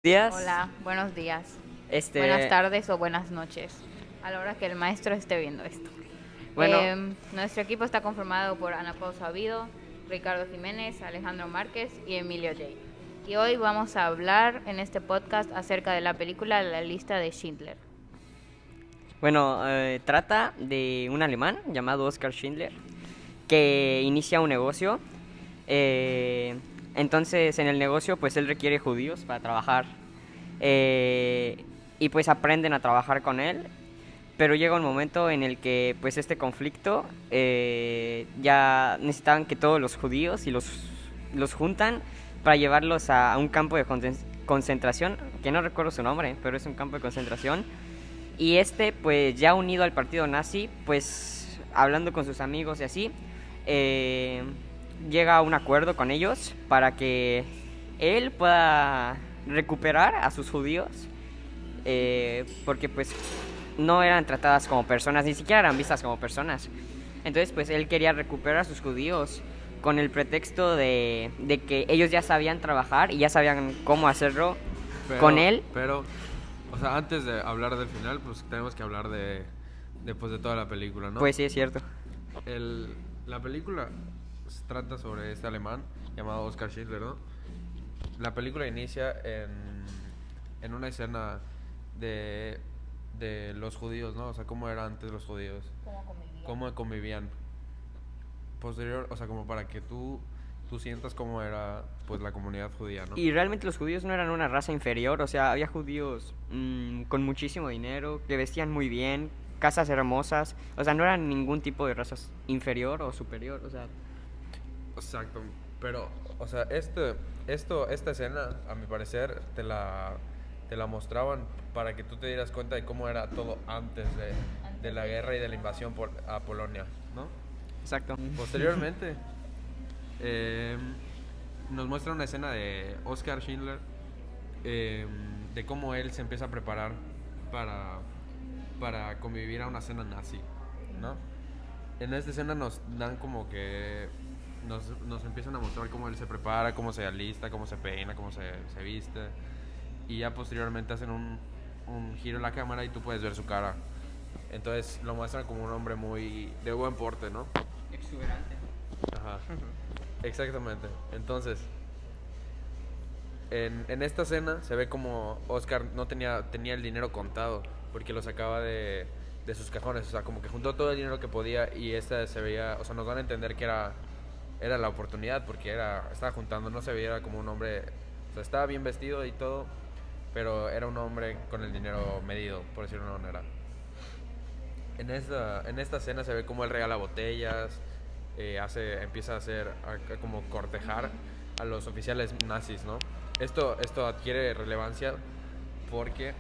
Días. Hola, buenos días, buenas Este, tardes o buenas noches, a la hora que el maestro esté viendo esto. bueno, Nuestro equipo está conformado por Ana Paula Sabido, Ricardo Jiménez, Alejandro Márquez y Emilio J. Y hoy vamos a hablar en este podcast acerca de la película La lista de Schindler. trata de un alemán llamado Oskar Schindler que inicia un negocio. eh, entonces, en el negocio, pues él requiere judíos para trabajar. eh, y pues aprenden a trabajar con él. Pero llega un momento en el que, pues, este conflicto ya necesitaban que todos los judíos y los juntan para llevarlos a un campo de concentración, que no recuerdo su nombre, pero es un campo de concentración. Y pues ya unido al partido nazi, pues hablando con sus amigos y así, eh, llega a un acuerdo con ellos para que él pueda recuperar a sus judíos, porque pues no eran tratadas como personas, ni siquiera eran vistas como personas. Entonces pues él quería recuperar a sus judíos con el pretexto de que ellos ya sabían trabajar y ya sabían cómo hacerlo con Pero, él. pero, o sea, antes de hablar del final, pues tenemos que hablar de toda la película, ¿no? Pues sí, es cierto. La película trata sobre este alemán llamado Oskar Schindler, ¿no? La película inicia en una escena de, de los judíos, ¿no? O sea, cómo eran antes los judíos, cómo convivían. Posterior, o sea, como para que tú sientas cómo era, pues, la comunidad judía, ¿no? Y realmente los judíos no eran una raza inferior, o sea, había judíos con muchísimo dinero, que vestían muy bien, casas hermosas, o sea, no eran ningún tipo de raza inferior o superior, o sea. Exacto, pero, o sea, esta escena, a mi parecer, te la mostraban para que tú te dieras cuenta de cómo era todo antes de la guerra y de la invasión a Polonia, ¿no? Exacto. Posteriormente, eh, nos muestra una escena de Oskar Schindler, de cómo él se empieza a preparar para, para convivir a una cena nazi, ¿no? En esta escena nos dan como que nos empiezan a mostrar cómo él se prepara, cómo se alista, cómo se peina, cómo se viste. Y ya posteriormente hacen un giro en la cámara y tú puedes ver su cara. Entonces lo muestran como un hombre muy de buen porte, ¿no? Exuberante. Ajá. Exactamente. Entonces, en esta escena se ve como Oscar no tenía el dinero contado porque lo sacaba de sus cajones, o sea, como que juntó todo el dinero que podía y esta se veía, o sea, nos van a entender que era la oportunidad porque estaba juntando, no se veía como un hombre, o sea, estaba bien vestido y todo, pero era un hombre con el dinero medido, por decirlo de una manera. En esta escena se ve como él regala botellas, empieza a hacer, como cortejar a los oficiales nazis, ¿no? Esto adquiere relevancia porque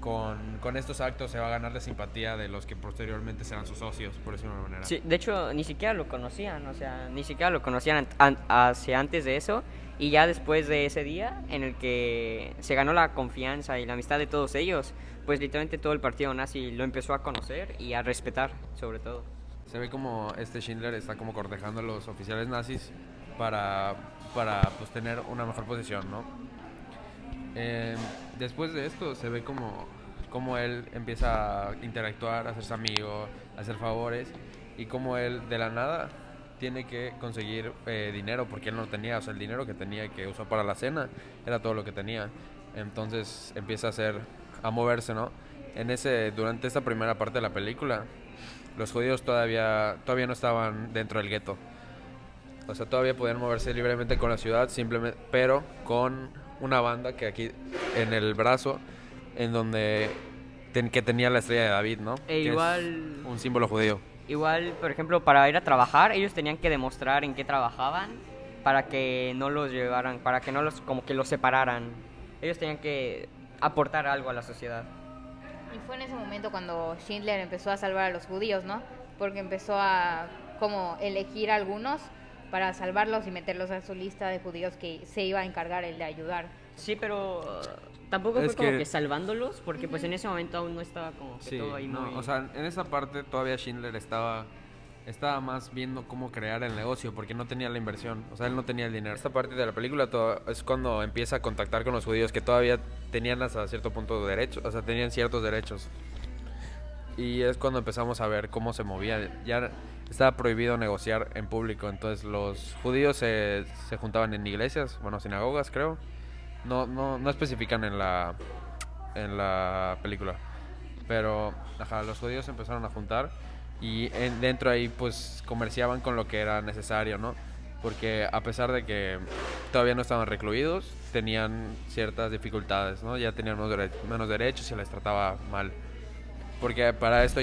con estos actos se va a ganar la simpatía de los que posteriormente serán sus socios, por decirlo de una manera. Sí, de hecho, ni siquiera lo conocían, o sea, ni siquiera lo conocían hacia antes de eso, y ya después de ese día en el que se ganó la confianza y la amistad de todos ellos, pues literalmente todo el partido nazi lo empezó a conocer y a respetar, sobre todo. Se ve como este Schindler está como cortejando a los oficiales nazis para, pues, tener una mejor posición, ¿no? Eh, Después de esto se ve como él empieza a interactuar, a hacerse amigo, a hacer favores y como él de la nada tiene que conseguir dinero porque él no tenía, o sea, el dinero que tenía y que usó para la cena era todo lo que tenía. Entonces empieza a moverse, ¿no? Durante esta primera parte de la película, los judíos todavía no estaban dentro del gueto. O sea, todavía podían moverse libremente con la ciudad, simplemente, pero con una banda que aquí en el brazo, en donde que tenía la estrella de David, ¿no? E Que igual, es un símbolo judío. igual, por ejemplo, para ir a trabajar, ellos tenían que demostrar en qué trabajaban para que no los llevaran, para que no los, como que los separaran. Ellos tenían que aportar algo a la sociedad. Y fue en ese momento cuando Schindler empezó a salvar a los judíos, ¿no? Porque empezó a como elegir a algunos para salvarlos y meterlos a su lista de judíos que se iba a encargar él de ayudar. Sí, pero tampoco fue Es como que- que salvándolos, porque pues en ese momento aún no estaba como que Sí, todo ahí no, muy. o sea, en esa parte todavía Schindler estaba estaba más viendo cómo crear el negocio porque no tenía la inversión, o sea, él no tenía el dinero. Esta parte de la película es cuando empieza a contactar con los judíos que todavía tenían hasta cierto punto derechos, o sea, tenían ciertos derechos. Y es cuando empezamos a ver cómo se movía. Ya estaba prohibido negociar en público, entonces los judíos se juntaban en iglesias, bueno, sinagogas creo. No especifican en la película. Pero los judíos empezaron a juntar y dentro ahí pues comerciaban con lo que era necesario, ¿no? Porque a pesar de que todavía no estaban recluidos, tenían ciertas dificultades, ¿no? Ya tenían menos derechos y se les trataba mal. Porque para esto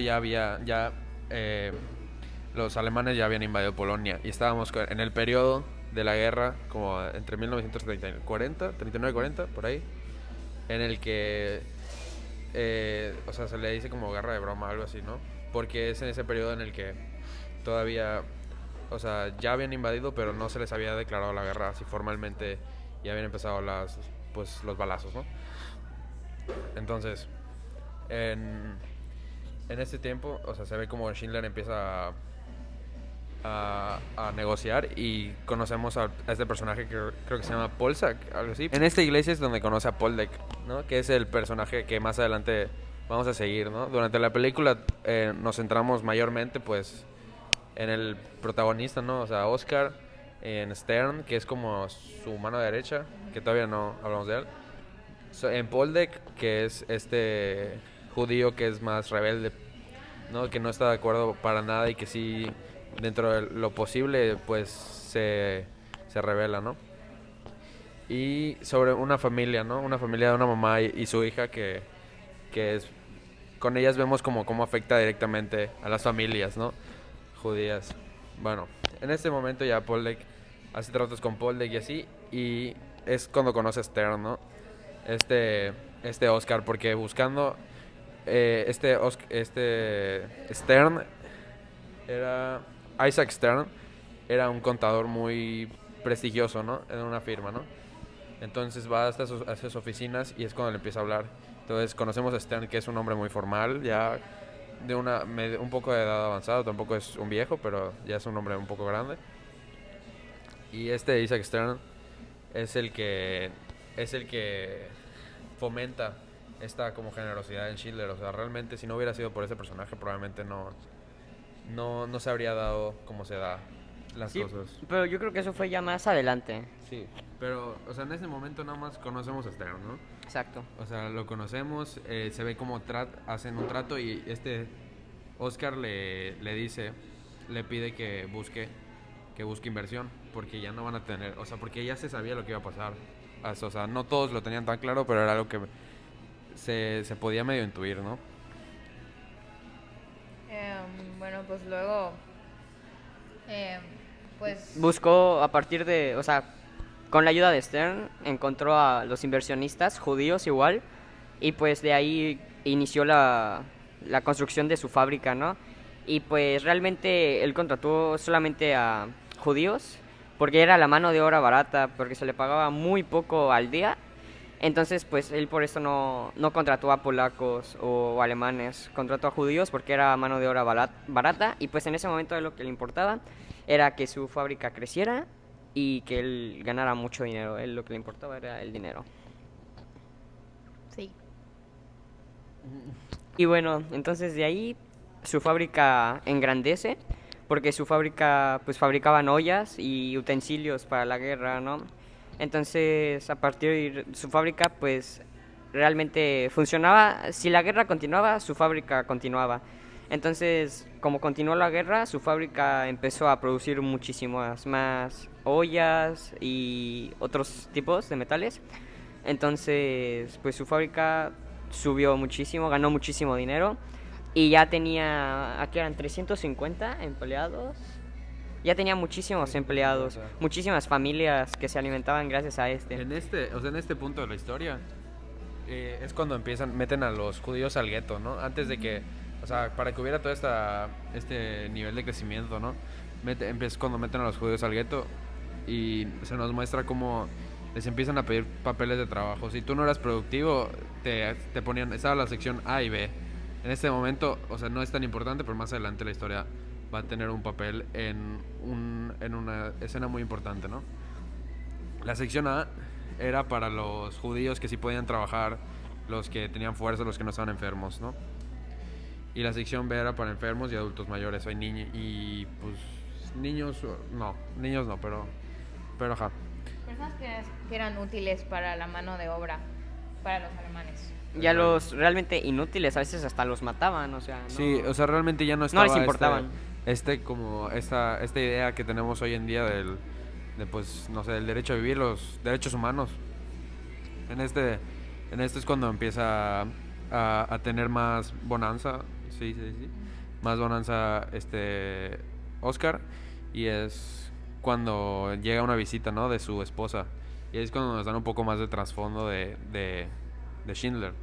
los alemanes ya habían invadido Polonia y estábamos en el periodo de la guerra, como entre 39 y 40, por ahí, en el que, o sea, se le dice como guerra de broma, algo así, ¿no? Porque es en ese periodo en el que todavía, o sea, ya habían invadido, pero no se les había declarado la guerra así formalmente y habían empezado los balazos, ¿no? Entonces, en este tiempo, o sea, se ve como Schindler empieza a negociar y conocemos a este personaje que creo que se llama Polsak, algo así. En esta iglesia es donde conoce a Poldek, ¿no? Que es el personaje que más adelante vamos a seguir, ¿no? Durante la película nos centramos mayormente, pues, en el protagonista, ¿no? O sea, Oscar, en Stern, que es como su mano derecha, que todavía no hablamos de él. En Poldek, que es este judío que es más rebelde, ¿no? Que no está de acuerdo para nada y que sí, dentro de lo posible, pues se revela, ¿no? Y sobre una familia, ¿no? Una familia de una mamá y su hija que es... Con ellas vemos como cómo afecta directamente a las familias, ¿no? Judías. Bueno, en este momento ya Poldek hace tratos con Poldek y así, y es cuando conoce a Stern, ¿no? Este Oscar, porque buscando Stern era Isaac Stern, era un contador muy prestigioso, ¿no? En una firma, ¿no? Entonces va hasta sus oficinas y es cuando le empieza a hablar. Entonces conocemos a Stern, que es un hombre muy formal, ya de un poco de edad avanzada, tampoco es un viejo, pero ya es un hombre un poco grande. Y Isaac Stern es el que fomenta esta como generosidad en Schindler. O sea, realmente si no hubiera sido por ese personaje, probablemente no se habría dado como se da las cosas. Pero yo creo que eso fue ya más adelante. Sí, pero, o sea, en ese momento nada más conocemos a Stern, ¿no? Exacto. O sea, lo conocemos, se ve como hacen un trato y Oscar le pide que busque inversión, porque ya no van a tener, o sea, porque ya se sabía lo que iba a pasar. O sea, no todos lo tenían tan claro, pero era algo que se podía medio intuir, ¿no? Bueno, pues luego, pues... Buscó a partir de, o sea, con la ayuda de Stern, encontró a los inversionistas judíos igual, y pues de ahí inició la construcción de su fábrica, ¿no? Y pues realmente él contrató solamente a judíos, porque era la mano de obra barata, porque se le pagaba muy poco al día. Entonces, pues él por eso no contrató a polacos o alemanes, contrató a judíos porque era mano de obra barata, y pues en ese momento lo que le importaba era que su fábrica creciera y que él ganara mucho dinero. Él lo que le importaba era el dinero. Sí. Y bueno, entonces de ahí su fábrica engrandece, porque su fábrica pues fabricaban ollas y utensilios para la guerra, ¿no? Entonces a partir de su fábrica pues realmente funcionaba. Si la guerra continuaba, su fábrica continuaba. Entonces, como continuó la guerra, su fábrica empezó a producir muchísimas más ollas y otros tipos de metales. Entonces, pues su fábrica subió muchísimo, ganó muchísimo dinero y ya tenía, aquí eran 350 empleados. Ya tenía muchísimos empleados, muchísimas familias que se alimentaban gracias a este. En este punto de la historia es cuando meten a los judíos al gueto, ¿no? Antes de que, o sea, para que hubiera todo este nivel de crecimiento, ¿no? Es cuando meten a los judíos al gueto y se nos muestra cómo les empiezan a pedir papeles de trabajo. Si tú no eras productivo, te ponían, estaba la sección A y B. En este momento, o sea, no es tan importante, pero más adelante la historia va a tener un papel en una escena muy importante, ¿no? La sección A era para los judíos que sí podían trabajar, los que tenían fuerza, los que no estaban enfermos, ¿no? Y la sección B era para enfermos y adultos mayores, hay niños y pues niños no, pero ajá. Personas que eran útiles para la mano de obra, para los alemanes. Y a los realmente inútiles a veces hasta los mataban, o sea, no, Sí, o sea, realmente ya no estaba les importaban. como esta idea que tenemos hoy en día pues, no sé, del derecho a vivir, los derechos humanos. En este es cuando empieza a tener más bonanza, sí, más bonanza Oscar, y es cuando llega una visita, ¿no? De su esposa, y es cuando nos dan un poco más de trasfondo de Schindler,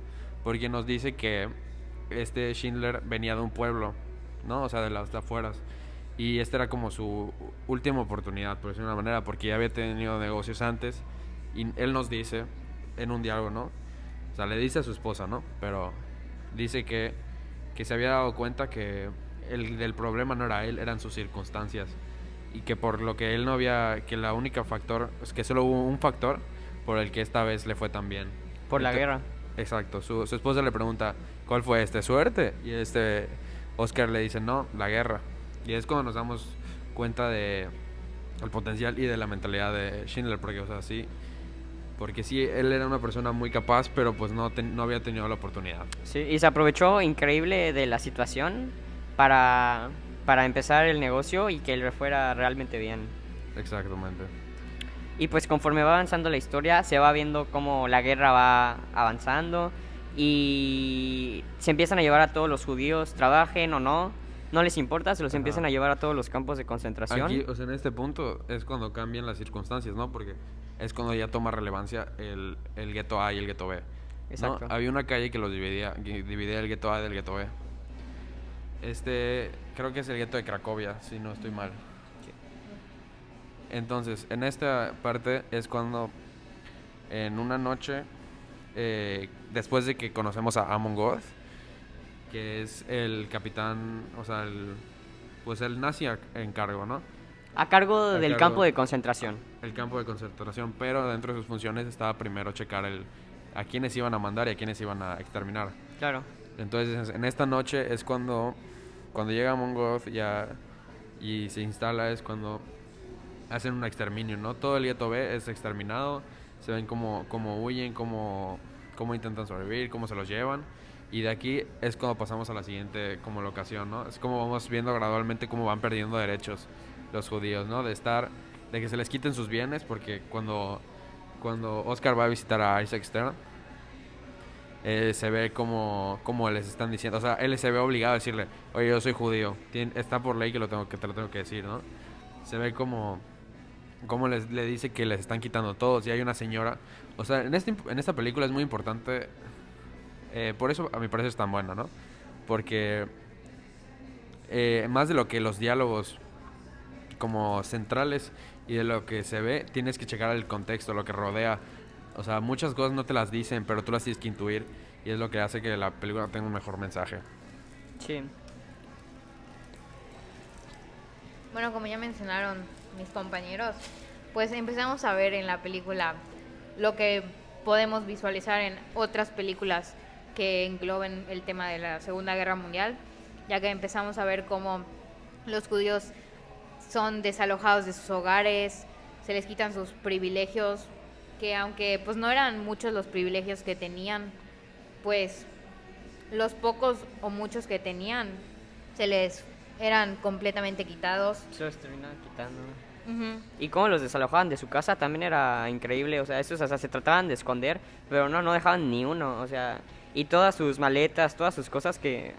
porque nos dice que Schindler venía de un pueblo, ¿no? O sea, de las afueras, y esta era como su última oportunidad, por decirlo de una manera, porque ya había tenido negocios antes, y él nos dice en un diálogo, ¿no? O sea, le dice a su esposa, ¿no? Pero dice que se había dado cuenta que el problema no era él, eran sus circunstancias, y que por lo que él no había, que la única factor, es que solo hubo un factor por el que esta vez le fue tan bien. Por la guerra. Exacto, su esposa le pregunta, ¿cuál fue suerte? Y Oscar le dice, no, la guerra. Y es cuando nos damos cuenta de el potencial y de la mentalidad de Schindler, porque, o sea, sí, porque sí, él era una persona muy capaz, pero pues no había tenido la oportunidad. Sí, y se aprovechó increíble de la situación para empezar el negocio y que le fuera realmente bien. Exactamente. Y pues conforme va avanzando la historia, se va viendo cómo la guerra va avanzando y se empiezan a llevar a todos los judíos, trabajen o no, no les importa, se los empiezan a llevar a todos los campos de concentración. Aquí, o sea, en este punto es cuando cambian las circunstancias, ¿no? Porque es cuando ya toma relevancia el gueto A y el gueto B, ¿no? Exacto. Había una calle que los dividía el gueto A del gueto B. Creo que es el gueto de Cracovia, si no estoy mal. Entonces, en esta parte es cuando en una noche, después de que conocemos a Amon Goth, que es el capitán, o sea, pues el nazi en cargo, ¿no? A cargo del campo de concentración. El campo de concentración, pero dentro de sus funciones estaba primero checar a quiénes iban a mandar y a quiénes iban a exterminar. Claro. Entonces, en esta noche es cuando llega Amon Goth y se instala, es cuando hacen un exterminio, ¿no? Todo el gueto B es exterminado, se ven cómo huyen, cómo intentan sobrevivir, cómo se los llevan, y de aquí es cuando pasamos a la siguiente como locación, ¿no? Es como vamos viendo gradualmente cómo van perdiendo derechos los judíos, ¿no? De que se les quiten sus bienes, porque cuando Oscar va a visitar a Isaac Stern, se ve como les están diciendo, o sea, él se ve obligado a decirle, oye, yo soy judío, está por ley que te lo tengo que decir, ¿no? Se ve como le dice que les están quitando todos, y hay una señora, o sea, en esta película es muy importante, por eso a mi parecer es tan buena, ¿no? Porque más de lo que los diálogos como centrales y de lo que se ve, tienes que checar el contexto, lo que rodea. O sea, muchas cosas no te las dicen, pero tú las tienes que intuir, y es lo que hace que la película tenga un mejor mensaje. Sí. Bueno, como ya mencionaron mis compañeros, pues empezamos a ver en la película lo que podemos visualizar en otras películas que engloben el tema de la Segunda Guerra Mundial, ya que empezamos a ver cómo los judíos son desalojados de sus hogares, se les quitan sus privilegios, que aunque pues no eran muchos los privilegios que tenían, pues los pocos o muchos que tenían se les eran completamente quitados. Se los terminaban quitando. Uh-huh. Y cómo los desalojaban de su casa también era increíble, o sea, esos hasta se trataban de esconder, pero no dejaban ni uno, o sea, y todas sus maletas, todas sus cosas que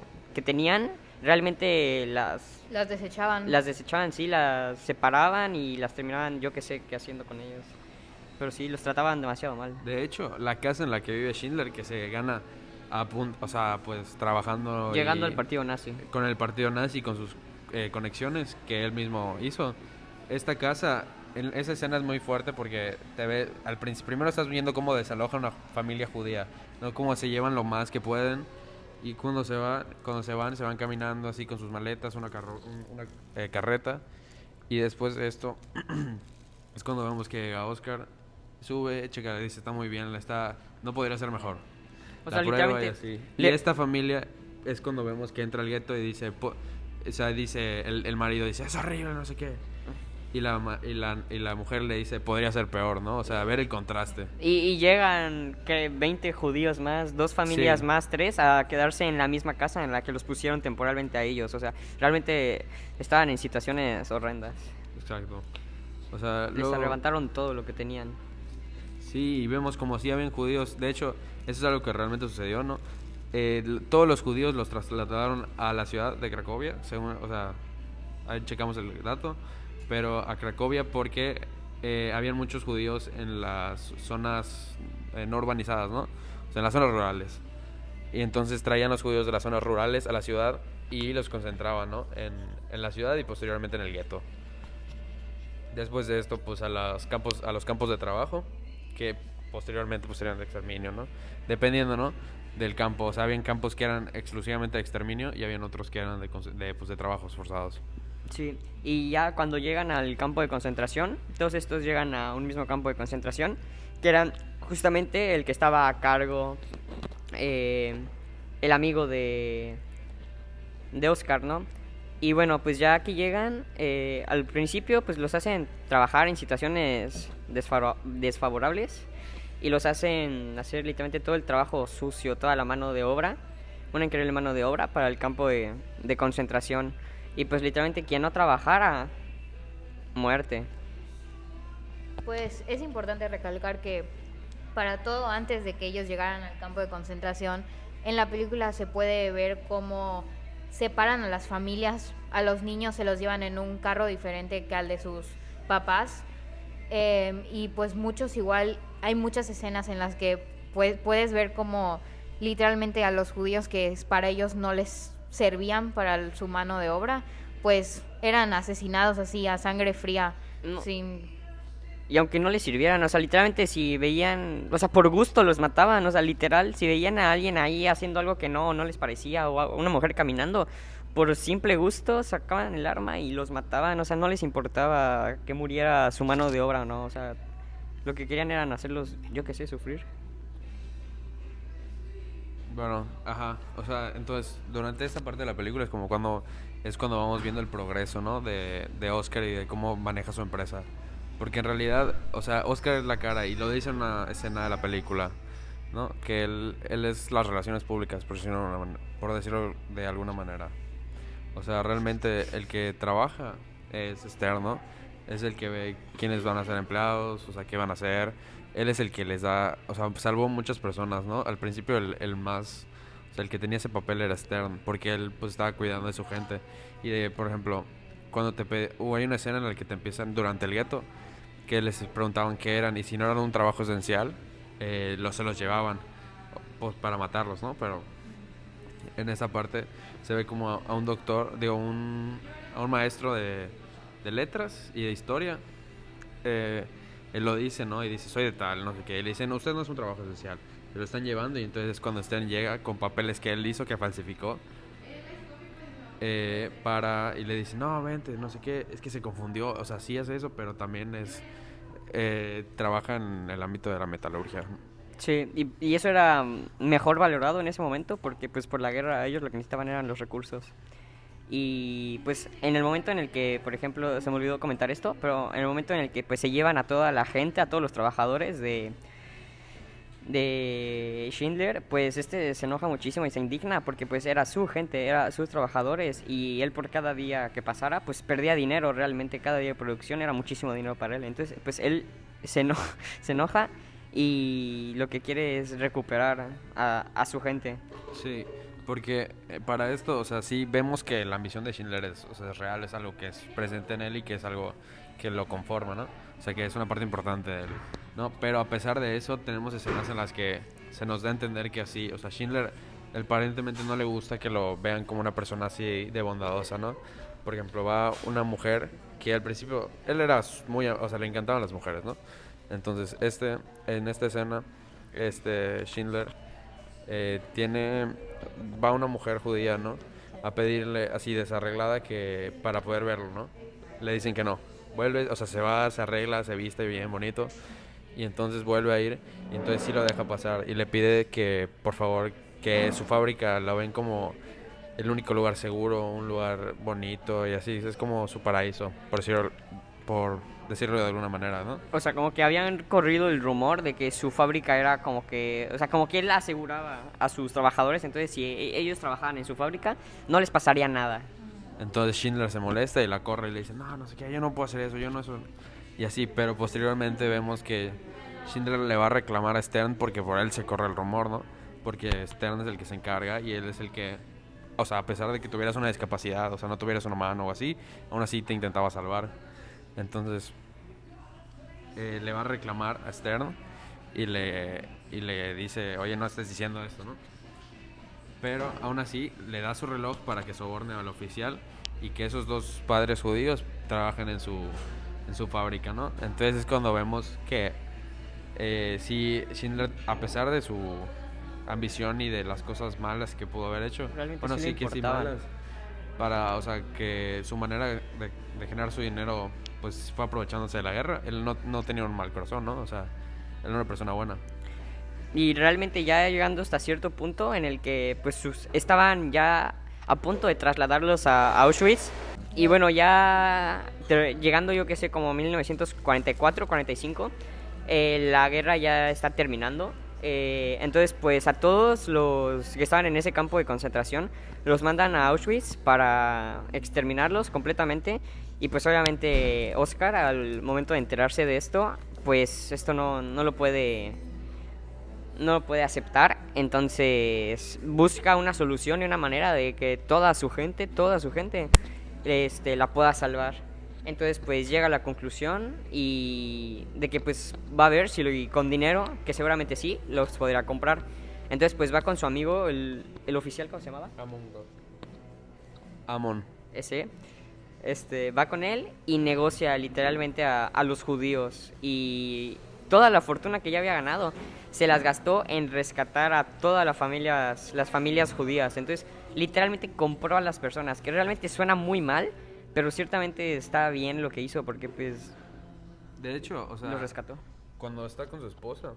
tenían, realmente las desechaban. Las desechaban, sí, las separaban y las terminaban, yo qué sé qué haciendo con ellos. Pero sí, los trataban demasiado mal. De hecho, la casa en la que vive Schindler, que se gana o sea, pues trabajando, llegando al partido nazi, con el partido nazi, con sus conexiones que él mismo hizo. Esta casa, esa escena es muy fuerte porque te ve al principio, primero estás viendo cómo desaloja una familia judía, no, cómo se llevan lo más que pueden, Y cuando se van caminando así con sus maletas, una carreta. Y después de esto es cuando vemos que a Oscar sube, checa, dice, está muy bien, no podría ser mejor. O La sea, prueba y literalmente... así. Y esta familia es cuando vemos que entra al gueto y dice, o sea, dice el marido dice, es horrible, no sé qué. Y la mujer le dice, podría ser peor, ¿no? O sea, ver el contraste. Y llegan, que 20 judíos más, 2 familias Sí. más, 3, a quedarse en la misma casa en la que los pusieron temporalmente a ellos. O sea, realmente estaban en situaciones horrendas. Exacto. O sea, Les luego, arrebataron todo lo que tenían. sí, y vemos como si habían judíos. De hecho, eso es algo que realmente sucedió, ¿no? Todos los judíos los trasladaron a la ciudad de Cracovia, según, o sea, ahí checamos el dato, pero a Cracovia porque habían muchos judíos en las zonas no urbanizadas, ¿no? O sea, en las zonas rurales. Y entonces traían los judíos de las zonas rurales a la ciudad y los concentraban, ¿no? En la ciudad y posteriormente en el gueto. Después de esto, pues a los campos de trabajo, que posteriormente pues serían de exterminio, ¿no? Dependiendo, ¿no? Del campo. O sea, habían campos que eran exclusivamente de exterminio y habían otros que eran de trabajos forzados. Sí, y ya cuando llegan al campo de concentración, todos estos llegan a un mismo campo de concentración, que era justamente el que estaba a cargo, eh, el amigo de Oscar, ¿no? Y bueno, pues ya aquí llegan, al principio pues los hacen trabajar en situaciones desfavorables y los hacen hacer literalmente todo el trabajo sucio, toda la mano de obra, una increíble mano de obra para el campo de concentración. Y pues literalmente quien no trabajara, muerte. Pues es importante recalcar que para todo antes de que ellos llegaran al campo de concentración, en la película se puede ver cómo separan a las familias, a los niños se los llevan en un carro diferente que al de sus papás, y pues muchos igual, hay muchas escenas en las que puedes ver como literalmente a los judíos que para ellos no les servían para su mano de obra, pues eran asesinados así a sangre fría, No. sin... Y aunque no les sirvieran, o sea, literalmente si veían, o sea, por gusto los mataban, o sea, literal, si veían a alguien ahí haciendo algo que no les parecía, o a una mujer caminando, por simple gusto sacaban el arma y los mataban, o sea, no les importaba que muriera su mano de obra o no, o sea, lo que querían era hacerlos, yo qué sé, sufrir. Bueno, ajá. O sea, entonces, durante esta parte de la película es cuando vamos viendo el progreso, ¿no? De Oscar y de cómo maneja su empresa. Porque en realidad, o sea, Oscar es la cara y lo dice en una escena de la película, ¿no? Que él es las relaciones públicas, por decirlo de alguna manera. O sea, realmente el que trabaja es externo, es el que ve quiénes van a ser empleados, o sea, qué van a hacer. Él es el que les da, o sea, salvó muchas personas, ¿no? Al principio el más, o sea, el que tenía ese papel era Stern, porque él pues estaba cuidando de su gente. Y por ejemplo, hay una escena en la que te empiezan durante el gueto, que les preguntaban qué eran, y si no eran un trabajo esencial, se los llevaban pues, para matarlos, ¿no? Pero en esa parte se ve como a un doctor, digo, a un maestro de letras y de historia. Él lo dice, ¿no? Y dice, soy de tal, no sé qué. Y le dicen, no, usted no es un trabajo esencial. Se lo están llevando y entonces es cuando Stern llega con papeles que él hizo, que falsificó. Y le dice, no, vente, no sé qué. Es que se confundió, o sea, sí hace eso, pero también trabaja en el ámbito de la metalurgia. Sí, y eso era mejor valorado en ese momento porque pues por la guerra ellos lo que necesitaban eran los recursos. Y pues en el momento en el que, por ejemplo, se me olvidó comentar esto, pero en el momento en el que pues se llevan a toda la gente, a todos los trabajadores de Schindler, pues este se enoja muchísimo y se indigna porque pues era su gente, era sus trabajadores y él por cada día que pasara pues perdía dinero realmente, cada día de producción era muchísimo dinero para él. Entonces pues él se enoja y lo que quiere es recuperar a su gente. Sí, porque para esto, o sea, sí vemos que la ambición de Schindler o sea, es real, es algo que es presente en él y que es algo que lo conforma, ¿no? O sea, que es una parte importante de él, ¿no? Pero a pesar de eso, tenemos escenas en las que se nos da a entender que así, o sea, Schindler aparentemente no le gusta que lo vean como una persona así de bondadosa, ¿no? Por ejemplo, va una mujer que al principio, él era o sea, le encantaban las mujeres, ¿no? Entonces, en esta escena, Schindler va una mujer judía, ¿no? A pedirle así desarreglada que para poder verlo, ¿no? Le dicen que no. Vuelve, o sea, se va, se arregla, se viste bien bonito y entonces vuelve a ir y entonces sí lo deja pasar y le pide que por favor que su fábrica la ven como el único lugar seguro, un lugar bonito y así, es como su paraíso, por decirlo de alguna manera, ¿no? O sea, como que habían corrido el rumor de que su fábrica era como que, o sea, como que él aseguraba a sus trabajadores, entonces si ellos trabajaban en su fábrica, no les pasaría nada. Entonces Schindler se molesta y la corre y le dice, no, no sé qué, yo no puedo hacer eso, yo no eso. Y así, pero posteriormente vemos que Schindler le va a reclamar a Stern porque por él se corre el rumor, ¿no? Porque Stern es el que se encarga y él es el que, o sea, a pesar de que tuvieras una discapacidad, o sea, no tuvieras una mano o así, aún así te intentaba salvar. Entonces, le va a reclamar a Stern y le dice, oye, no estés diciendo esto, ¿no? Pero aún así le da su reloj para que soborne al oficial y que esos dos padres judíos trabajen en su fábrica, ¿no? Entonces es cuando vemos que sí, Schindler, a pesar de su ambición y de las cosas malas que pudo haber hecho, Realmente bueno, sí le sí que sí importaban. malas, o sea, que su manera de generar su dinero, pues fue aprovechándose de la guerra. Él no tenía un mal corazón, ¿no? O sea, él era una persona buena. Y realmente ya llegando hasta cierto punto en el que pues estaban ya a punto de trasladarlos a Auschwitz. Y bueno, ya llegando yo que sé como 1944-45, la guerra ya está terminando. Entonces pues a todos los que estaban en ese campo de concentración los mandan a Auschwitz para exterminarlos completamente. Y pues obviamente Oscar al momento de enterarse de esto, pues esto no lo puede aceptar, entonces busca una solución y una manera de que toda su gente, la pueda salvar. Entonces pues llega a la conclusión y de que pues va a ver si con dinero, que seguramente sí, los podrá comprar. Entonces pues va con su amigo, el oficial, ¿cómo se llamaba? Amon. Ese. Va con él y negocia literalmente a los judíos y toda la fortuna que ya había ganado se las gastó en rescatar a todas las familias judías. Entonces literalmente compró a las personas, que realmente suena muy mal, pero ciertamente está bien lo que hizo porque pues De hecho, o sea, los rescató. cuando está con su esposa,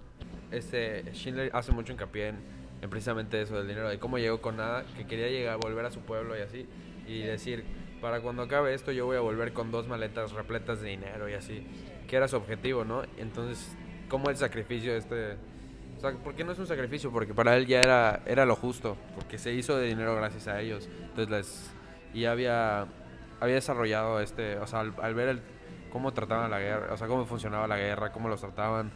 Schindler hace mucho hincapié en precisamente eso del dinero, de cómo llegó con nada, que quería llegar, volver a su pueblo y así, y decir, para cuando acabe esto yo voy a volver con 2 maletas repletas de dinero y así, que era su objetivo, ¿no? Entonces, ¿cómo el sacrificio o sea, ¿por qué no es un sacrificio? Porque para él ya era lo justo, porque se hizo de dinero gracias a ellos, entonces y había desarrollado o sea, al ver cómo trataban la guerra, o sea, cómo funcionaba la guerra, cómo los trataban,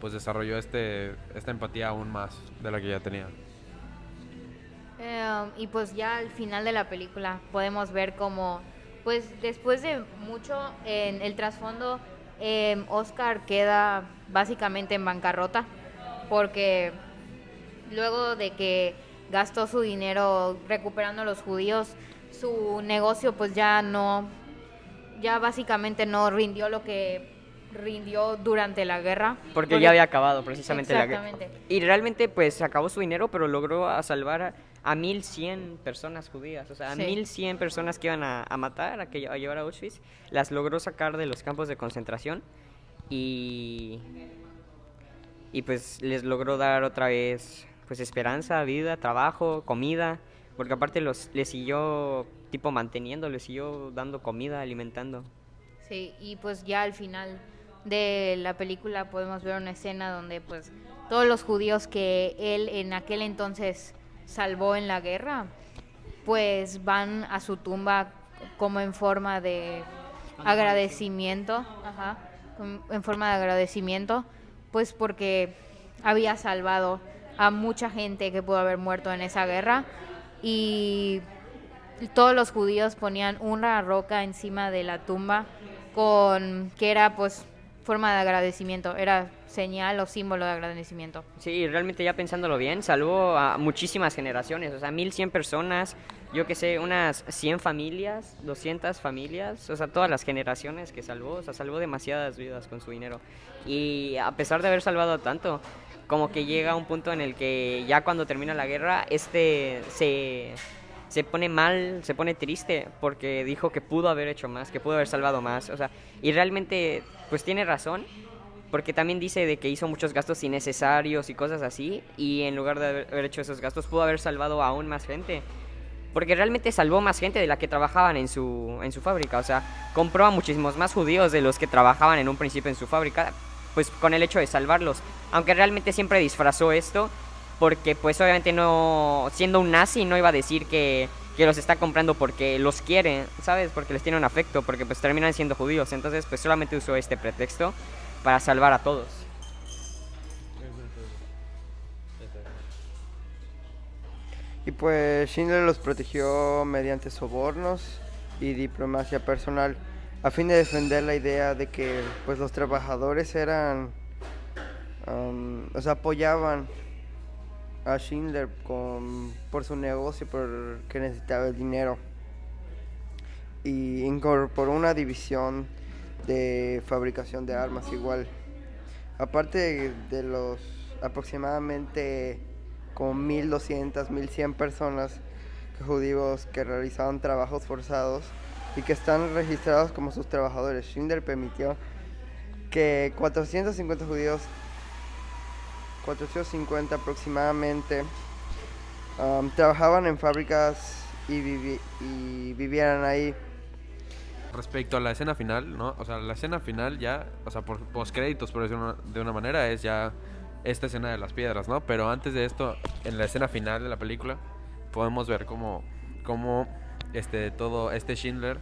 pues desarrolló esta empatía aún más de la que ya tenía. Y pues ya al final de la película podemos ver como, pues después de mucho en el trasfondo, Oscar queda básicamente en bancarrota porque luego de que gastó su dinero recuperando a los judíos, su negocio pues ya básicamente no rindió lo que rindió durante la guerra. Porque ya había acabado precisamente la guerra. Exactamente. Y realmente pues acabó su dinero, pero logró salvar a 1100 personas judías. O sea, a Sí. 1100 personas que iban a matar, a llevar a Auschwitz. Las logró sacar de los campos de concentración. Y pues les logró dar otra vez pues esperanza, vida, trabajo, comida. Porque aparte les siguió tipo manteniendo, les siguió dando comida, alimentando. Sí, y pues ya al final de la película podemos ver una escena donde pues todos los judíos que él en aquel entonces salvó en la guerra, pues van a su tumba como en forma de agradecimiento, ajá, en forma de agradecimiento, pues porque había salvado a mucha gente que pudo haber muerto en esa guerra y todos los judíos ponían una roca encima de la tumba que era pues forma de agradecimiento, era señal o símbolo de agradecimiento. Sí, realmente ya pensándolo bien, salvó a muchísimas generaciones, o sea, 1100 personas, yo que sé, unas 100 familias, 200 familias, o sea, todas las generaciones que salvó, o sea, salvó demasiadas vidas con su dinero. Y a pesar de haber salvado tanto, como que llega un punto en el que ya cuando termina la guerra, se pone mal, se pone triste, porque dijo que pudo haber hecho más, que pudo haber salvado más, o sea, y realmente, pues tiene razón, porque también dice de que hizo muchos gastos innecesarios y cosas así, y en lugar de haber hecho esos gastos, pudo haber salvado aún más gente. Porque realmente salvó más gente de la que trabajaban en su fábrica. O sea, compró a muchísimos más judíos de los que trabajaban en un principio en su fábrica, pues con el hecho de salvarlos. Aunque realmente siempre disfrazó esto, porque pues obviamente no, siendo un nazi, no iba a decir que los está comprando porque los quiere, ¿sabes? Porque les tiene un afecto, porque pues terminan siendo judíos. Entonces pues solamente usó este pretexto para salvar a todos. Y pues Schindler los protegió mediante sobornos y diplomacia personal a fin de defender la idea de que pues los trabajadores eran, o sea, apoyaban a Schindler por su negocio, porque necesitaba el dinero. Y incorporó una división de fabricación de armas igual. Aparte de los aproximadamente como 1200, 1100 personas judíos que realizaban trabajos forzados y que están registrados como sus trabajadores, Schindler permitió que 450 aproximadamente trabajaban en fábricas y vivieran ahí. Respecto a la escena final, ¿no? O sea, la escena final ya, o sea, por postcréditos, por decirlo de una manera, es ya esta escena de las piedras, ¿no? Pero antes de esto, en la escena final de la película, podemos ver cómo todo este Schindler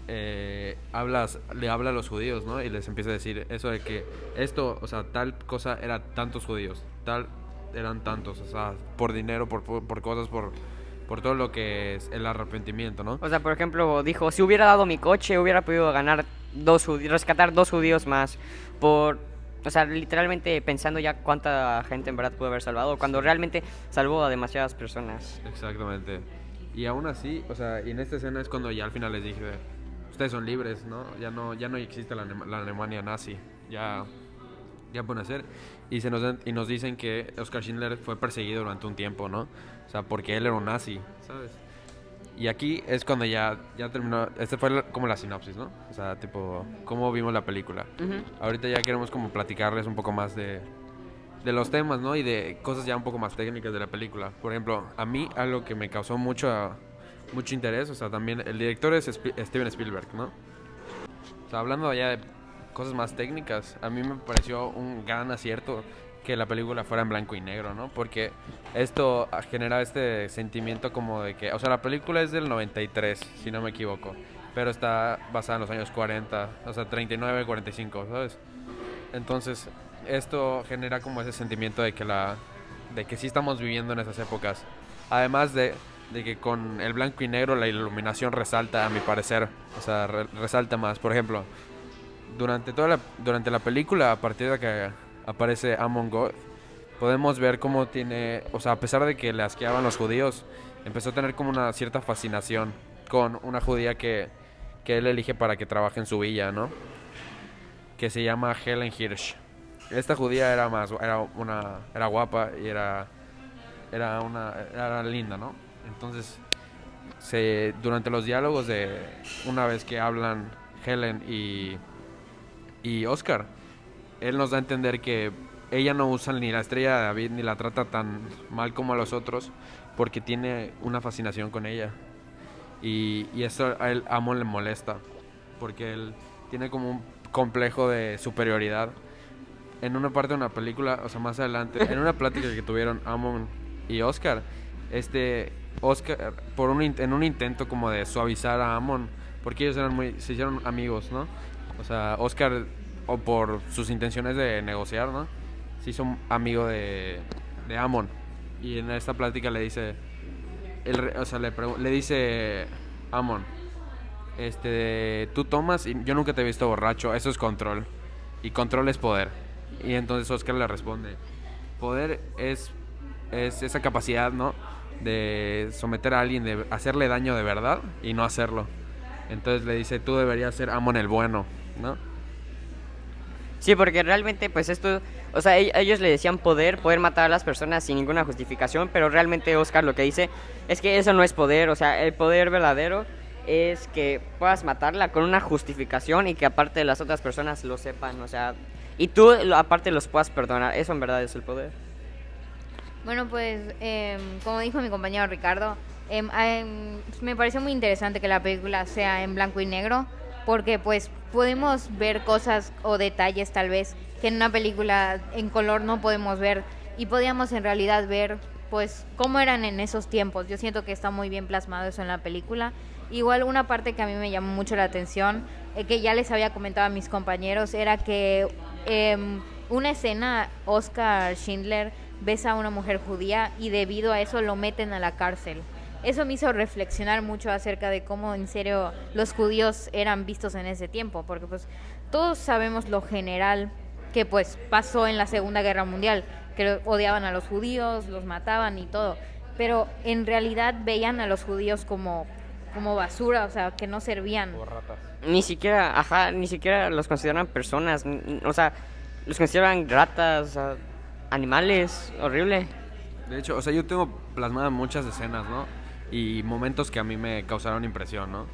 le habla a los judíos, ¿no? Y les empieza a decir eso de que esto, o sea, tal cosa era tantos judíos, tal eran tantos, o sea, por dinero, por cosas, por todo lo que es el arrepentimiento, ¿no? O sea, por ejemplo, dijo, si hubiera dado mi coche, hubiera podido ganar rescatar 2 judíos más. O sea, literalmente pensando ya cuánta gente en verdad pudo haber salvado, cuando realmente salvó a demasiadas personas. Exactamente. Y aún así, o sea, y en esta escena es cuando ya al final les dije, ustedes son libres, ¿no? Ya no existe la Alemania nazi, ya pueden hacer. Y nos dicen que Oskar Schindler fue perseguido durante un tiempo, ¿no? O sea, porque él era un nazi, ¿sabes? Y aquí es cuando ya terminó. Fue como la sinopsis, ¿no? O sea, tipo, cómo vimos la película. Ujú. Ahorita ya queremos como platicarles un poco más de los temas, ¿no? Y de cosas ya un poco más técnicas de la película. Por ejemplo, a mí algo que me causó mucho interés, o sea, también el director es Steven Spielberg, ¿no? O sea, hablando ya de cosas más técnicas, a mí me pareció un gran acierto que la película fuera en blanco y negro, ¿no? Porque esto genera este sentimiento como de que, o sea, la película es del 93, si no me equivoco, pero está basada en los años 40, o sea, 39, 45, ¿sabes? Entonces, esto genera como ese sentimiento de que sí estamos viviendo en esas épocas. Además de que con el blanco y negro la iluminación resalta, a mi parecer, o sea, resalta más. Por ejemplo, durante la película, a partir de que aparece Amon Goth, podemos ver cómo tiene, o sea, a pesar de que le asqueaban los judíos, empezó a tener como una cierta fascinación con una judía que él elige para que trabaje en su villa, ¿no? Que se llama Helen Hirsch. Esta judía era guapa y era linda, ¿no? Entonces, durante los diálogos de una vez que hablan Helen y Oscar, él nos da a entender que ella no usa ni la estrella de David ni la trata tan mal como a los otros porque tiene una fascinación con ella. Y eso a él, Amon, le molesta porque él tiene como un complejo de superioridad. En una parte de una película, o sea, más adelante, en una plática que tuvieron Amon y Oscar, Oscar, en un intento como de suavizar a Amon, porque ellos se hicieron amigos, ¿no? O sea, Oscar, o por sus intenciones de negociar, ¿no? Se hizo amigo de Amon. Y en esta plática le dice, le dice Amon, tú tomas y yo nunca te he visto borracho, eso es control. Y control es poder. Y entonces Oscar le responde, poder es esa capacidad, ¿no? de someter a alguien, de hacerle daño de verdad y no hacerlo. Entonces le dice, tú deberías ser Amon el bueno, ¿no? Sí, porque realmente pues esto, o sea, ellos le decían poder matar a las personas sin ninguna justificación, pero realmente Oscar lo que dice es que eso no es poder, o sea, el poder verdadero es que puedas matarla con una justificación y que aparte las otras personas lo sepan, o sea, y tú aparte los puedas perdonar, eso en verdad es el poder. Bueno, pues como dijo mi compañero Ricardo, me pareció muy interesante que la película sea en blanco y negro, porque pues podemos ver cosas o detalles tal vez que en una película en color no podemos ver, y podíamos en realidad ver pues cómo eran en esos tiempos. Yo siento que está muy bien plasmado eso en la película. Igual una parte que a mí me llamó mucho la atención, que ya les había comentado a mis compañeros, era que una escena, Oscar Schindler besa a una mujer judía y debido a eso lo meten a la cárcel. Eso me hizo reflexionar mucho acerca de cómo en serio los judíos eran vistos en ese tiempo, porque pues todos sabemos lo general que pues pasó en la Segunda Guerra Mundial, que odiaban a los judíos, los mataban y todo, pero en realidad veían a los judíos como basura, o sea, que no servían. O ratas. Ni siquiera los consideran personas, o sea, los consideran ratas, o sea, animales, horrible. De hecho, o sea, yo tengo plasmadas muchas escenas, ¿no? Y momentos que a mí me causaron impresión, ¿no?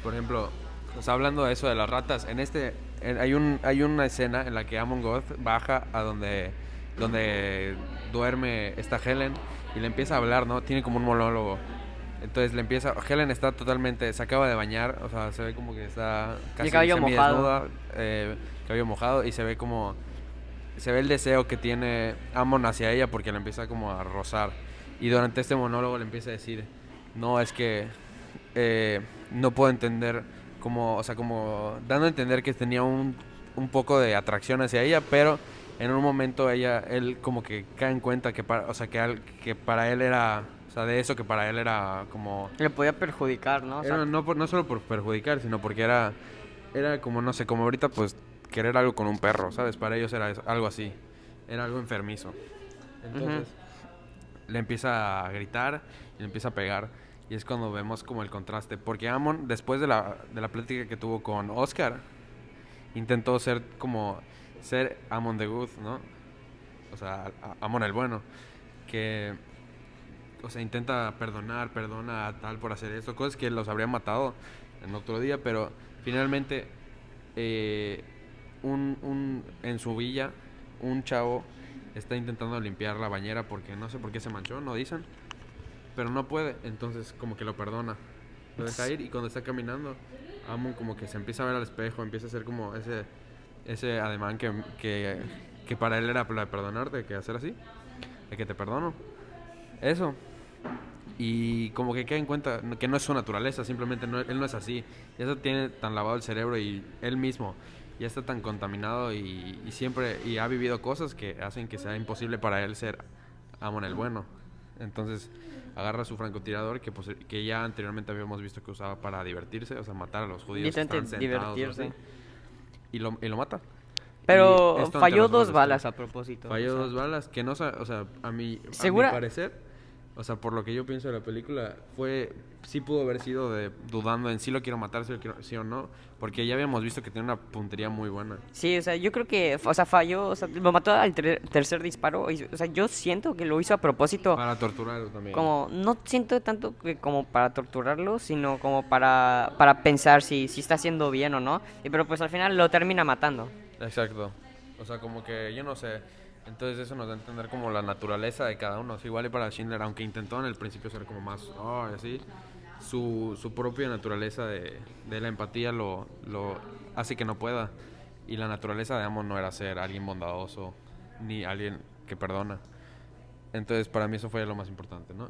Por ejemplo, o sea, hablando de eso de las ratas, hay una escena en la que Amon Goth baja a donde duerme esta Helen y le empieza a hablar, ¿no? Tiene como un monólogo. Entonces Helen está totalmente, se acaba de bañar, o sea, se ve como que está casi El cabello semidesnuda, cabello mojado, y se ve el deseo que tiene Amon hacia ella porque la empieza como a rozar. Y durante este monólogo le empieza a decir, no, es que no puedo entender, como dando a entender que tenía un poco de atracción hacia ella, pero en un momento él como que cae en cuenta que para él era, o sea, de eso que para él era como... Le podía perjudicar, ¿no? O sea, no solo por perjudicar, sino porque era como, no sé, como ahorita pues querer algo con un perro, ¿sabes? Para ellos era algo así, era algo enfermizo. Entonces le empieza a gritar y le empieza a pegar, y es cuando vemos como el contraste, porque Amon, después de la plática que tuvo con Oscar, intentó ser Amon the Good, ¿no? O sea, Amon el bueno, que, o sea, intenta perdona a tal por hacer esto, cosas que los habría matado en otro día, pero finalmente en su villa un chavo está intentando limpiar la bañera porque no sé por qué se manchó, no dicen, pero no puede, entonces como que lo perdona, lo deja ir, y cuando está caminando Amon como que se empieza a ver al espejo, empieza a hacer como ese ademán que para él era la de perdonarte, que hacer así, de que te perdono, eso. Y como que queda en cuenta que no es su naturaleza, simplemente él no es así. Ya se tiene tan lavado el cerebro y él mismo ya está tan contaminado y siempre ha vivido cosas que hacen que sea imposible para él ser Amon el bueno. Entonces agarra su francotirador que ya anteriormente habíamos visto que usaba para divertirse, o sea, matar a los judíos que están sentados, divertirse. así, y lo mata. Pero Y esto falló ante los 2 ojos de balas todos. a propósito. Falló o sea. 2 balas, que no, o sea, a mi ¿Segura? parecer, o sea, por lo que yo pienso de la película, sí pudo haber sido dudando en si lo quiero matar, sí o no, porque ya habíamos visto que tiene una puntería muy buena. Sí, o sea, yo creo que, o sea, falló, o sea, lo mató al tercer disparo, o sea, yo siento que lo hizo a propósito. Para torturarlo también. Como, no siento tanto que como para torturarlo, sino como para pensar si está haciendo bien o no, pero pues al final lo termina matando. Exacto. O sea, como que yo no sé. Entonces eso nos da a entender como la naturaleza de cada uno. O sea, igual y para Schindler, aunque intentó en el principio ser como más, así, su propia naturaleza de la empatía lo hace que no pueda. Y la naturaleza de Amon no era ser alguien bondadoso, ni alguien que perdona. Entonces para mí eso fue lo más importante, ¿no?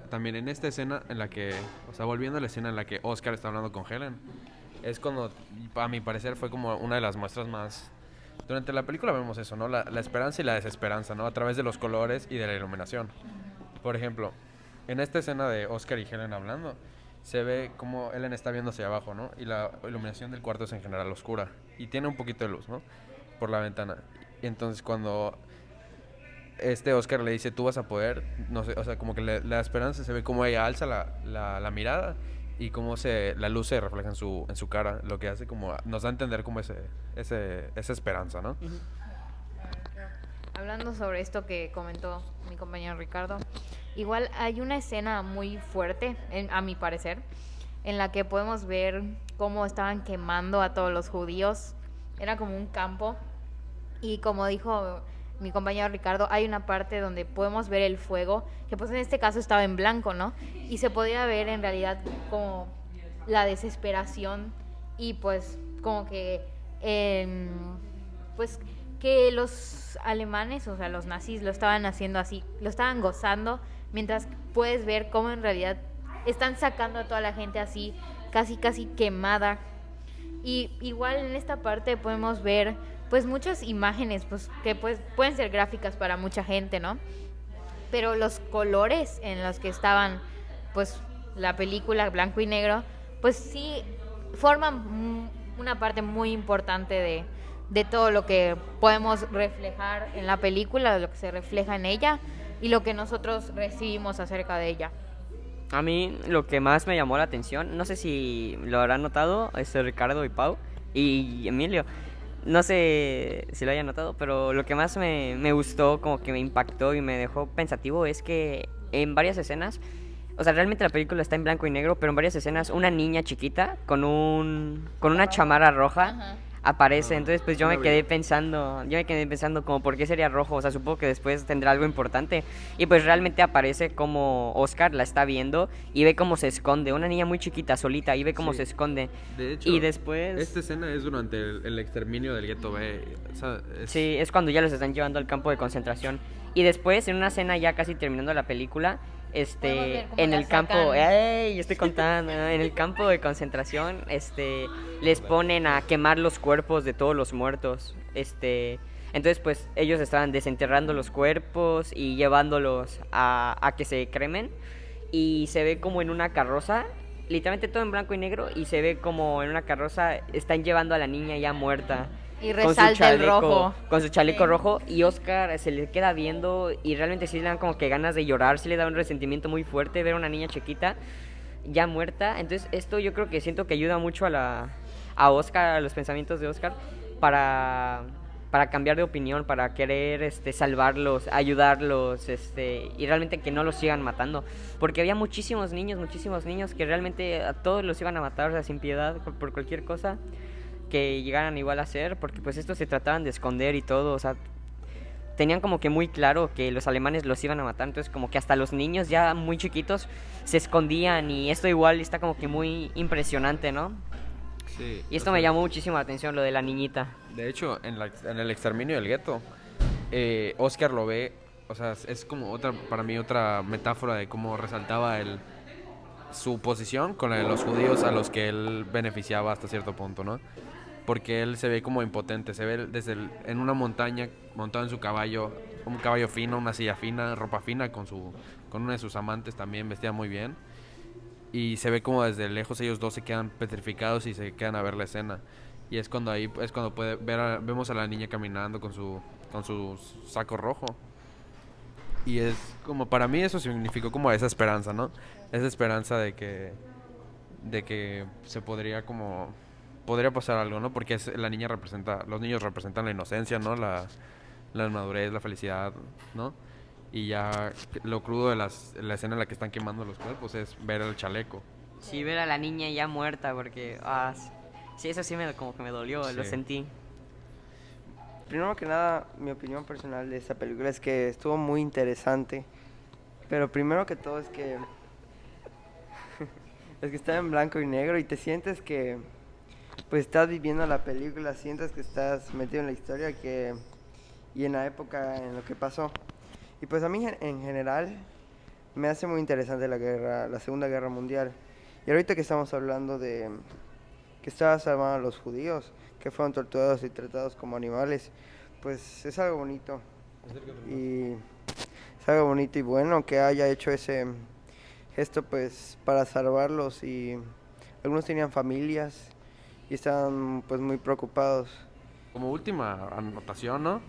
También en esta escena en la que, o sea, volviendo a la escena en la que Oscar está hablando con Helen, es cuando, a mi parecer, fue como una de las muestras más... Durante la película vemos eso, ¿no? La esperanza y la desesperanza, ¿no? A través de los colores y de la iluminación. Por ejemplo, en esta escena de Oscar y Helen hablando, se ve como Helen está viendo hacia abajo, ¿no? Y la iluminación del cuarto es en general oscura. Y tiene un poquito de luz, ¿no? Por la ventana. Y entonces cuando este Oscar le dice, tú vas a poder, no sé, o sea, como que la esperanza se ve como ella alza la mirada y cómo la luz se refleja en su cara, lo que hace como, nos da a entender como esa esperanza, ¿no? Hablando sobre esto que comentó mi compañero Ricardo, igual hay una escena muy fuerte, a mi parecer, en la que podemos ver cómo estaban quemando a todos los judíos. Era como un campo y como dijo mi compañero Ricardo, hay una parte donde podemos ver el fuego, que pues en este caso estaba en blanco, ¿no? Y se podía ver en realidad como la desesperación y pues como que pues que los alemanes, o sea, los nazis lo estaban haciendo así, lo estaban gozando, mientras puedes ver cómo en realidad están sacando a toda la gente así, casi quemada. Y igual en esta parte podemos ver pues muchas imágenes pues que pues pueden ser gráficas para mucha gente, ¿no? Pero los colores en los que estaban pues la película blanco y negro, pues sí forman una parte muy importante de todo lo que podemos reflejar en la película, de lo que se refleja en ella y lo que nosotros recibimos acerca de ella. A mí lo que más me llamó la atención, no sé si lo habrán notado, Ricardo y Pau y Emilio, no sé si lo hayan notado, pero lo que más me gustó, como que me impactó y me dejó pensativo es que en varias escenas, o sea, realmente la película está en blanco y negro, pero en varias escenas una niña chiquita con una chamarra roja Ajá. aparece. Entonces pues yo no me vi. quedé pensando como por qué sería rojo, o sea, supongo que después tendrá algo importante. Y pues realmente aparece como Oscar la está viendo y ve cómo se esconde, una niña muy chiquita solita, y ve cómo Sí. se esconde. De hecho, Y después esta escena es durante el exterminio del gueto B. O sea, sí, es cuando ya los están llevando al campo de concentración. Y después, en una escena ya casi terminando la película, Podemos ver cómo en la el campo, sacan. ¡ey! Estoy contando, ¿no? En el campo de concentración, les ponen a quemar los cuerpos de todos los muertos. Entonces, pues, ellos estaban desenterrando los cuerpos y llevándolos a que se cremen. Y se ve como en una carroza, literalmente todo en blanco y negro, y se ve como en una carroza están llevando a la niña ya muerta. Y resalta el rojo. Con su chaleco Sí. rojo, y Oscar se le queda viendo y realmente sí le dan como que ganas de llorar, sí le da un resentimiento muy fuerte ver a una niña chiquita ya muerta. Entonces esto yo creo que siento que ayuda mucho a Oscar, a los pensamientos de Oscar, para cambiar de opinión, para querer salvarlos, ayudarlos, y realmente que no los sigan matando, porque había muchísimos niños que realmente a todos los iban a matar, o sea, sin piedad, por cualquier cosa que llegaran igual a hacer, porque pues estos se trataban de esconder y todo, o sea, tenían como que muy claro que los alemanes los iban a matar, entonces como que hasta los niños ya muy chiquitos se escondían, y esto igual está como que muy impresionante, ¿no? sí, Y esto o me sea, llamó muchísimo la atención, lo de la niñita. De hecho, en el exterminio del gueto, Oscar lo ve, o sea, es como para mí otra metáfora de cómo resaltaba su posición con la de los judíos a los que él beneficiaba hasta cierto punto, ¿no? Porque él se ve como impotente, se ve en una montaña montado en su caballo, un caballo fino, una silla fina, ropa fina con una de sus amantes también vestida muy bien, y se ve como desde lejos ellos dos se quedan petrificados y se quedan a ver la escena, y es cuando vemos a la niña caminando con su saco rojo, y es como, para mí eso significó como esa esperanza, ¿no? Esa esperanza de que podría pasar algo, ¿no? Porque la niña los niños representan la inocencia, ¿no? La madurez, la felicidad, ¿no? Y ya lo crudo de la escena en la que están quemando los cuerpos es ver el chaleco. Sí, ver a la niña ya muerta, porque sí, eso sí como que me dolió, lo Sí. sentí. Primero que nada, mi opinión personal de esta película es que estuvo muy interesante. Pero primero que todo es que está en blanco y negro y te sientes que pues estás viviendo la película, sientes que estás metido en la historia y en la época en lo que pasó. Y pues a mí en general me hace muy interesante la Segunda Guerra Mundial. Y ahorita que estamos hablando de que estaba salvando a los judíos, que fueron torturados y tratados como animales, pues es algo bonito. Y es algo bonito y bueno que haya hecho ese gesto pues para salvarlos, y algunos tenían familias y estaban pues muy preocupados. Como última anotación, ¿no?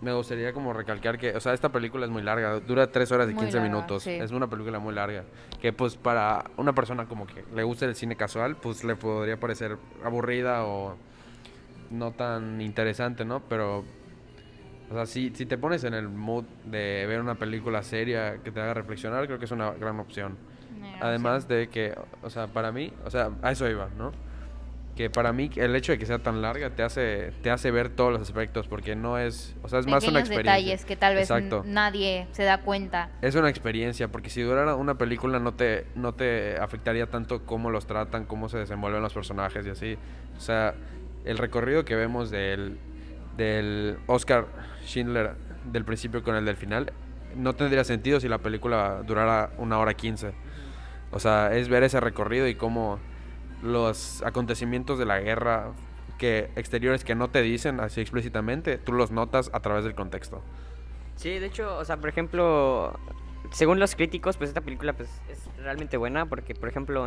me gustaría como recalcar que, o sea, esta película es muy larga, dura 3 horas y Muy 15 larga, minutos, sí. es una película muy larga, que pues para una persona como que le gusta el cine casual, pues le podría parecer aburrida o no tan interesante, ¿no? Pero, o sea, si te pones en el mood de ver una película seria que te haga reflexionar, creo que es una gran opción. Además de que, o sea, para mí, o sea, a eso iba, ¿no? Que para mí el hecho de que sea tan larga te hace ver todos los aspectos, porque no es, o sea, es más una Pequeños experiencia. detalles que tal vez Exacto. nadie se da cuenta. Es una experiencia, porque si durara una película no te afectaría tanto cómo los tratan, cómo se desenvuelven los personajes y así. O sea, el recorrido que vemos del Oscar Schindler del principio con el del final no tendría sentido si la película durara 1 hora 15. O sea, es ver ese recorrido y cómo los acontecimientos de la guerra exteriores que no te dicen así explícitamente, tú los notas a través del contexto. Sí, de hecho, o sea, por ejemplo, según los críticos, pues esta película pues es realmente buena porque, por ejemplo,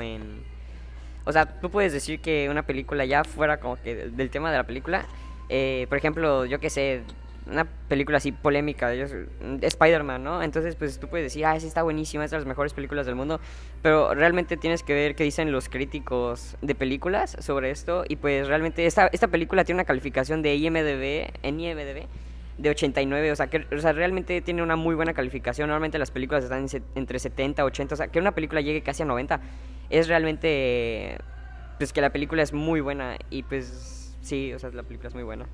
o sea, tú puedes decir que una película ya fuera como que del tema de la película, por ejemplo, yo qué sé, una película así polémica, Spider-Man, ¿no? Entonces, pues tú puedes decir, sí está buenísima, es de las mejores películas del mundo, pero realmente tienes que ver qué dicen los críticos de películas sobre esto, y pues realmente esta película tiene una calificación de IMDb de 89, o sea, realmente tiene una muy buena calificación. Normalmente las películas están entre 70, 80, o sea, que una película llegue casi a 90 es realmente, pues que la película es muy buena, y pues sí, o sea, la película es muy buena.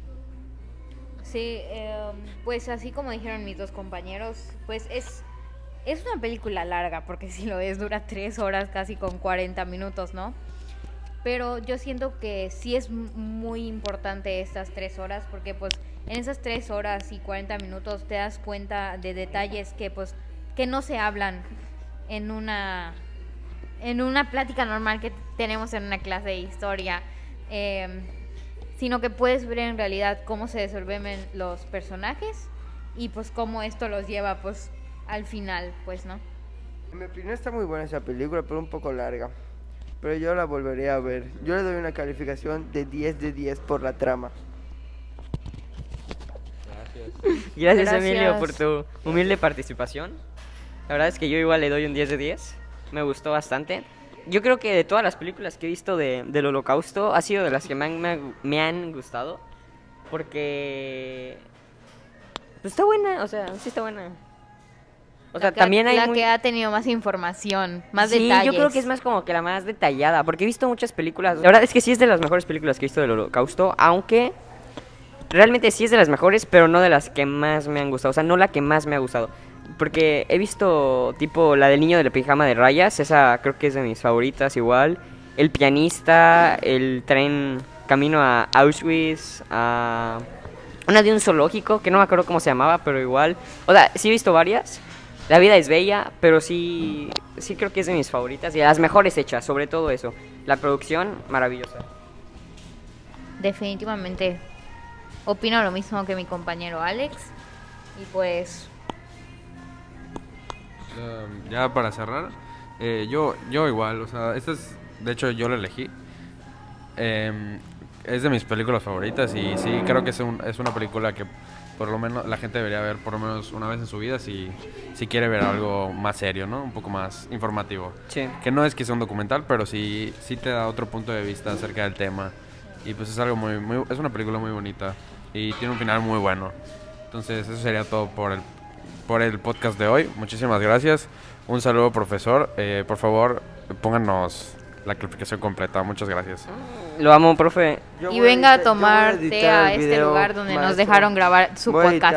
Sí, pues así como dijeron mis dos compañeros, pues es una película larga, porque si lo es, dura 3 horas casi con 40 minutos, ¿no? Pero yo siento que sí es muy importante estas 3 horas, porque pues en esas 3 horas y 40 minutos te das cuenta de detalles que pues que no se hablan en una plática normal que tenemos en una clase de historia, sino que puedes ver en realidad cómo se desenvuelven los personajes y pues cómo esto los lleva pues al final, pues, ¿no? En mi opinión está muy buena esa película, pero un poco larga. Pero yo la volvería a ver. Yo le doy una calificación de 10 de 10 por la trama. Gracias, Emilio, por tu humilde participación. La verdad es que yo igual le doy un 10 de 10. Me gustó bastante. Yo creo que de todas las películas que he visto del Holocausto, ha sido de las que me han gustado. Porque pues está buena, o sea, sí está buena. O sea, también hay la que ha tenido más información, más detalles. Sí, yo creo que es más como que la más detallada, porque he visto muchas películas. La verdad es que sí es de las mejores películas que he visto del Holocausto, aunque realmente sí es de las mejores, pero no de las que más me han gustado. O sea, no la que más me ha gustado. Porque he visto tipo la del niño de la pijama de rayas, esa creo que es de mis favoritas igual. El pianista, el tren camino a Auschwitz, a una de un zoológico, que no me acuerdo cómo se llamaba, pero igual. O sea, sí he visto varias. La vida es bella, pero sí creo que es de mis favoritas y de las mejores hechas, sobre todo eso. La producción, maravillosa. Definitivamente opino lo mismo que mi compañero Alex. Y pues Ya para cerrar, yo igual, o sea, de hecho yo la elegí. Es de mis películas favoritas y sí, creo que es una película que por lo menos la gente debería ver por lo menos una vez en su vida si quiere ver algo más serio, ¿no? Un poco más informativo. Sí. Que no es que sea un documental, pero sí te da otro punto de vista acerca del tema. Y pues es algo es una película muy bonita y tiene un final muy bueno. Entonces eso sería todo por el podcast de hoy. Muchísimas gracias. Un saludo, profesor. Por favor, pónganos la calificación completa. Muchas gracias. Lo amo, profe. y venga a tomar té a este lugar donde nos dejaron grabar su podcast.